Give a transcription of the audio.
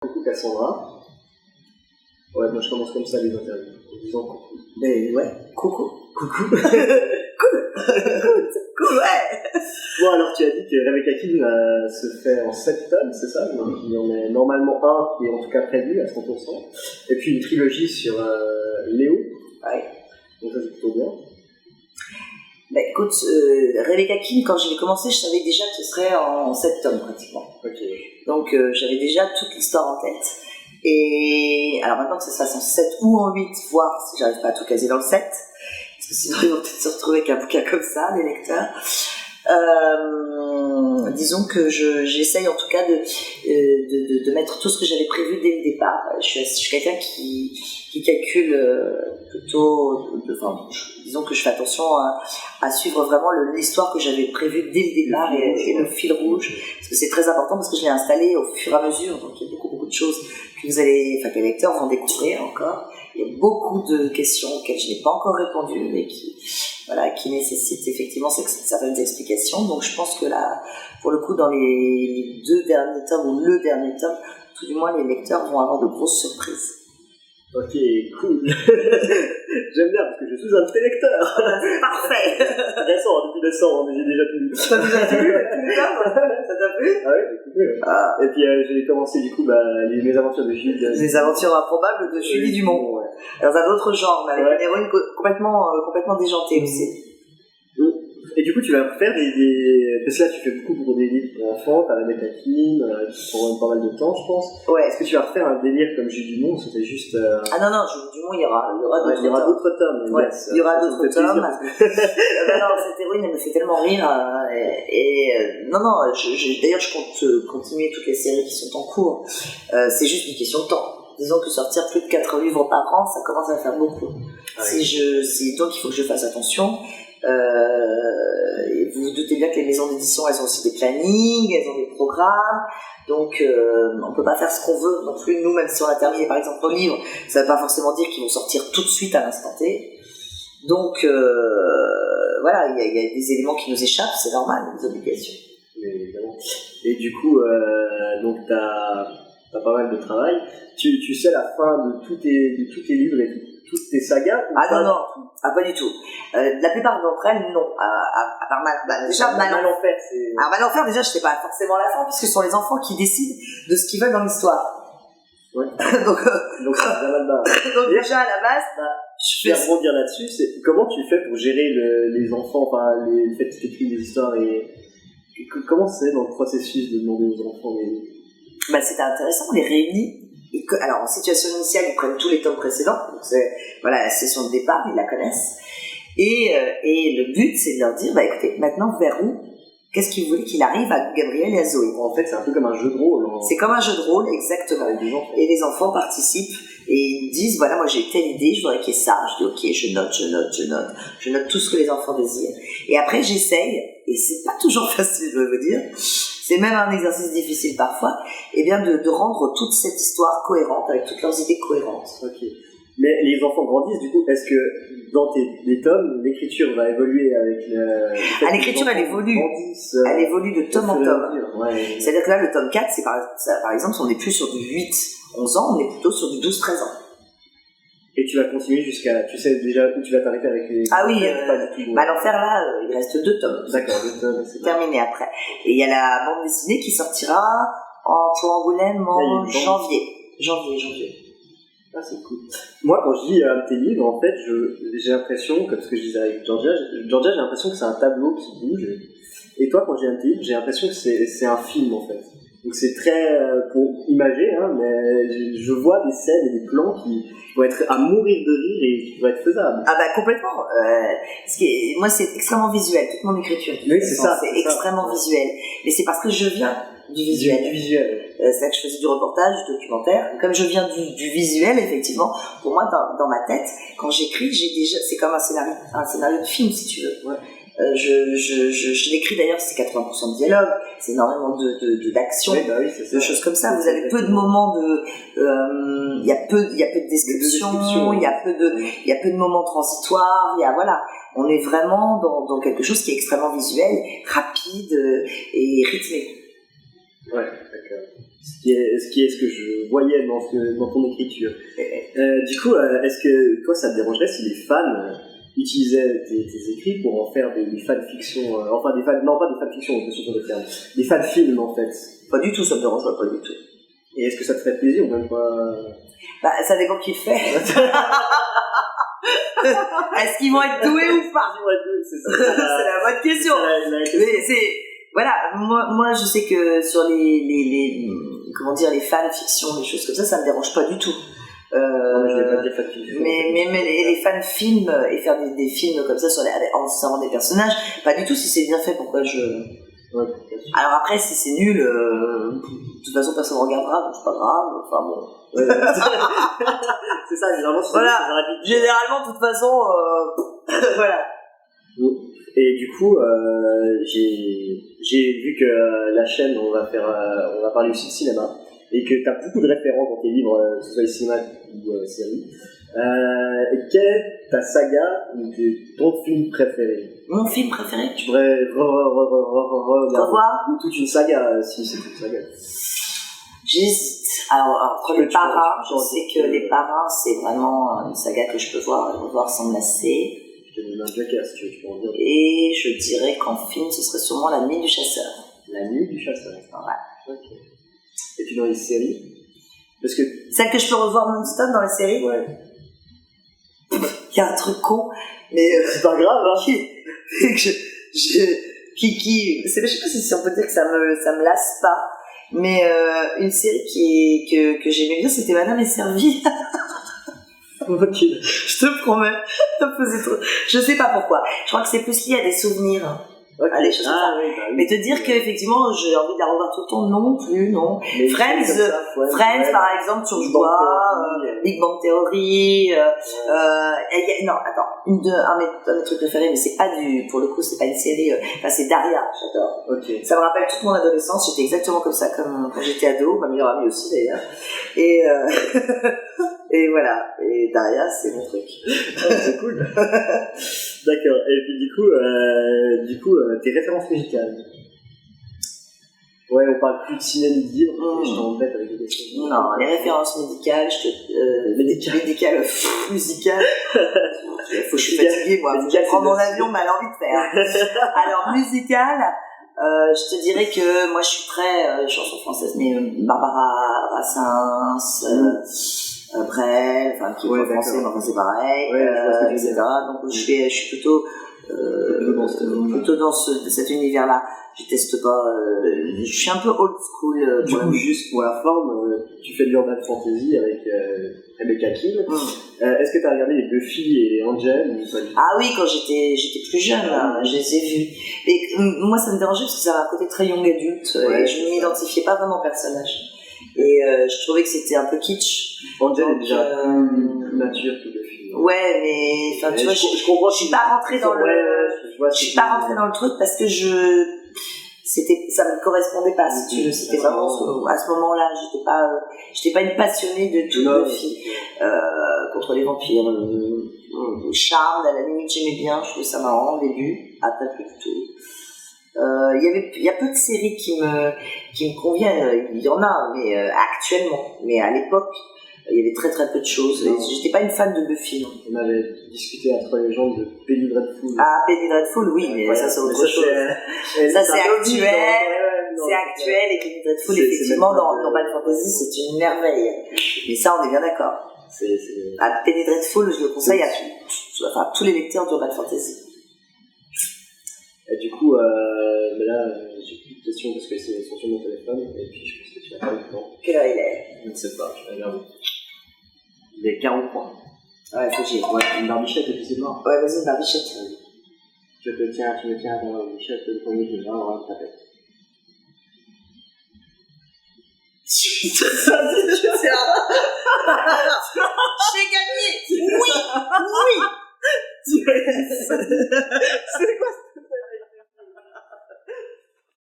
Coucou Cassandra. Ouais, moi je commence comme ça les interviews, en disant coucou. Mais ouais, coucou. Coucou. Cool, ouais. Bon, alors tu as dit que Rebecca King se fait en 7 tomes, c'est ça? Donc il y en a normalement un qui est en tout cas prévu à 100%. Et puis une trilogie sur Léo. Ouais. Donc ça c'est plutôt bien. Bah écoute, Rebecca King, quand je l'ai commencé, je savais déjà que ce serait en 7 tomes pratiquement. Ok. Donc j'avais déjà toute l'histoire en tête. Et alors maintenant que ça se fasse en 7 ou en 8, voir si j'arrive pas à tout caser dans le 7, parce que sinon ils vont peut-être se retrouver avec un bouquin comme ça, les lecteurs. Disons que j'essaye en tout cas de mettre tout ce que j'avais prévu dès le départ. Je suis quelqu'un qui calcule plutôt, disons que je fais attention à suivre vraiment l'histoire que j'avais prévue dès le départ et le fil rouge, parce que c'est très important, parce que je l'ai installé au fur et à mesure, donc il y a beaucoup de choses que que les lecteurs vont découvrir encore. Il y a beaucoup de questions auxquelles je n'ai pas encore répondu, mais qui nécessitent effectivement certaines explications. Donc je pense que là, pour le coup, dans les 2 derniers tomes, ou le dernier tome, tout du moins les lecteurs vont avoir de grosses surprises. Ok, cool. J'aime bien parce que je suis un petit lecteur. Parfait. Récent, depuis décembre, mais j'ai déjà tout lu. Tu as déjà tout lu tous les tomes? Ça t'a plu? Ah ouais, j'ai tout lu. Ouais. Ah. Et puis j'ai commencé du coup mes aventures de Julie. Les aventures improbables de Julie Dumont. Ouais. Dans un autre genre, mais avec une héroïne complètement déjantée aussi. Et du coup, tu vas faire parce que là, tu fais beaucoup pour des livres pour enfants, t'as Rebecca King, qui prend pas mal de temps, je pense. Ouais. Est-ce que tu vas refaire un délire comme Julie Dumont, c'était juste... Ah non, Julie Dumont, il y aura d'autres tomes. Ouais, il y aura d'autres tomes. Non, cette héroïne, elle me fait tellement rire. D'ailleurs, je compte continuer toutes les séries qui sont en cours. C'est juste une question de temps. Disons que sortir plus de 4 livres par an, ça commence à faire beaucoup. Ah oui. Donc il faut que je fasse attention. Vous vous doutez bien que les maisons d'édition, elles ont aussi des plannings, elles ont des programmes, donc on peut pas faire ce qu'on veut non plus. Nous, même si on a terminé par exemple nos livres, ça veut pas forcément dire qu'ils vont sortir tout de suite à l'instant T. Donc voilà, il y a des éléments qui nous échappent, c'est normal, des obligations. Mais évidemment. Et du coup, donc t'as pas mal de travail. Tu sais la fin de tous tes livres et toutes tes sagas? Non, pas du tout. La plupart d'entre elles, non. À part déjà Mal Enfer, alors Mal Enfer, déjà, je sais pas forcément la fin, puisque ce sont les enfants qui décident de ce qu'ils veulent dans l'histoire. Ouais. donc c'est bien mal. Donc déjà à la base, je vais rebondir là-dessus. C'est comment tu fais pour gérer les enfants, le fait que tu écris des histoires et comment c'est dans le processus de demander aux enfants c'était intéressant, on les réunit. Alors en situation initiale, ils prennent tous les tomes précédents, donc c'est la session de départ, ils la connaissent. Et le but, c'est de leur dire, écoutez, maintenant vers où, qu'est-ce que vous voulez qu'il arrive à Gabriel et à Zoé? En fait, c'est un peu comme un jeu de rôle. C'est comme un jeu de rôle, exactement. Et les enfants participent et ils disent, voilà, moi j'ai telle idée, je voudrais qu'il y ait ça. Je dis, ok, je note tout ce que les enfants désirent. Et après, j'essaye, et c'est pas toujours facile, je veux vous dire, c'est même un exercice difficile parfois, de rendre toute cette histoire cohérente, avec toutes leurs idées cohérentes. Ok. Mais les enfants grandissent, du coup, est-ce que dans tes tomes, l'écriture va évoluer avec l'écriture, elle évolue. Elle évolue de tome en tome. Ouais. C'est-à-dire que là, le tome 4, c'est par exemple, on n'est plus sur du 8-11 ans, on est plutôt sur du 12-13 ans. Et tu vas continuer jusqu'à... Tu sais déjà où tu vas t'arrêter avec les... Ah oui, L'Enfer, là, il reste 2 tomes. D'accord, 2 tomes. C'est terminé après. Et il y a la bande dessinée qui sortira pour Angoulême en janvier. Ah, c'est cool. Moi, quand je lis tes livres, en fait, j'ai l'impression, comme ce que je disais avec Georgia, j'ai l'impression que c'est un tableau qui bouge. Et toi, quand j'ai un tes livres, j'ai l'impression que c'est un film, en fait. Donc c'est très pour imager, mais je vois des scènes et des plans qui vont être à mourir de rire et qui vont être faisables. Ah complètement. Moi, c'est extrêmement visuel, toute mon écriture. Oui, c'est ça. C'est extrêmement visuel. Mais c'est parce que je viens du visuel. C'est-à-dire que je faisais du reportage, du documentaire. Comme je viens du visuel, effectivement, pour moi, dans ma tête, quand j'écris, c'est comme un scénario de film, si tu veux. Ouais. Je l'écris d'ailleurs, c'est 80% de dialogue, c'est énormément d'action, de choses comme ça. Vous avez peu de moments il y a peu de description, il y a peu de moments transitoires, on est vraiment dans quelque chose qui est extrêmement visuel, rapide et rythmé. Ouais, d'accord. ce que je voyais dans ton écriture. Du coup, est-ce que toi, ça te dérangerait si les fans utilisaient tes écrits pour en faire des fanfictions, enfin non pas des fanfictions, je me suis trompé de terme, des fanfilms en fait? Pas du tout, ça me dérangerait pas du tout. Et est-ce que ça te ferait plaisir ou même pas? Bah, ça dépend qui le fait. Est-ce qu'ils vont être doués ou pas? C'est la bonne question. Mais c'est, voilà, moi je sais que sur les comment dire, les fanfictions, les choses comme ça me dérange pas du tout. Non, mais je vais pas dire fanfiction. Mais les fan-films et faire des films comme ça en servant des personnages, pas du tout. Si c'est bien fait, pourquoi je... Ouais, alors après, si c'est nul, de toute façon personne ne regardera, donc c'est pas grave, enfin bon. Ouais, c'est ça, généralement, voilà. Généralement, de toute façon, voilà. Et du coup, j'ai vu que la chaîne, on va parler aussi de cinéma, et que tu as beaucoup de références dans tes livres, que ce soit les cinéma ou séries. Quelle est ta saga ou ton film préféré? Mon film préféré? Tu pourrais revoir ou toute une saga, si c'est une saga. J'hésite. Alors entre les parrains, je sais que les parrains, c'est vraiment une saga que je peux voir et revoir sans me lasser. Je te donne un joker si tu peux en dire. Et je dirais qu'en film, ce serait sûrement La Nuit du Chasseur. La Nuit du Chasseur. Ouais. Ok. Et puis dans les séries? Parce que... Celle que je peux revoir non-stop dans les séries? Ouais. Il y a un truc con, mais c'est pas grave, hein. je sais pas si on peut dire que ça me lasse pas, mais une série que j'aimais bien, c'était Madame est servie. Ok. Je te promets, ça faisait trop. Je sais pas pourquoi. Je crois que c'est plus lié à des souvenirs. Okay. Allez, je sais pas. Oui, mais te dire qu'effectivement, j'ai envie de la revoir tout le temps, non plus, non. Friends, par exemple, tu revois, Big Bang Theory, non, attends, un de mes trucs préférés, mais c'est pas pour le coup, c'est pas une série, c'est Daria, j'adore. Okay. Ça me rappelle toute mon adolescence, j'étais exactement comme ça, comme quand j'étais ado, ma meilleure amie aussi d'ailleurs. Et voilà, et Daria, c'est mon truc. C'est cool. D'accord. Et puis du coup, tes références musicales. Ouais, on parle plus de cinéma ni de livres. Je t'embête avec des questions. Non, les références médicales, musicales. Faut que je suis fatiguée, moi. Je prends mon avion, mais à l'envie de faire. Alors, musicale, je te dirais que moi, je suis très chanson française, mais Barbara Brassens, Brel, enfin qui est pas français, mais enfin c'est pareil, etc. Donc je suis plutôt dans cet univers-là. Je teste pas, je suis un peu old school. Du coup, juste pour la forme, tu fais de l'urban fantasy avec Rebecca Kill. Est-ce que tu as regardé les Buffy et Angel ou pas du tout? Ah oui, quand j'étais plus jeune, je les ai vus. Et moi, ça me dérangeait parce que ça avait un côté très young adulte et je ne m'identifiais pas vraiment au personnage. Et je trouvais que c'était un peu kitsch. Angel est déjà plus mature que Buffy. Ouais, mais enfin tu vois, je comprends. Je suis pas rentrée dans le truc parce que ça me correspondait pas, si tu veux. C'était vraiment à ce moment-là, j'étais pas une passionnée de tout Buffy contre les vampires. Charmed, à la limite, j'aimais bien, je trouvais ça marrant au début, après plus du tout. Il y a peu de séries qui me conviennent, il y en a, mais actuellement, mais à l'époque, il y avait très très peu de choses. J'étais pas une fan de Buffy. Non. On avait discuté entre les gens de Penny Dreadful. Ah, Penny Dreadful, oui, mais ça c'est autre chose. Ça c'est actuel. C'est actuel et Penny Dreadful, effectivement, dans Urban Fantasy, c'est une merveille. Mais ça, on est bien d'accord. Penny Dreadful, je le conseille à tous les lecteurs d'Urban Fantasy. Et du coup, mais là, j'ai plus de questions parce que c'est sur mon téléphone et puis je pense que tu as pas le temps. Quelle heure il est? Je ne sais pas, je vais regarder. Il est 43. Ouais, faut que j'y aille. Ouais, une barbichette et puis c'est mort. Ouais, vas-y, une barbichette. Tu me tiens dans la barbichette, le premier qui va avoir ta tête. C'est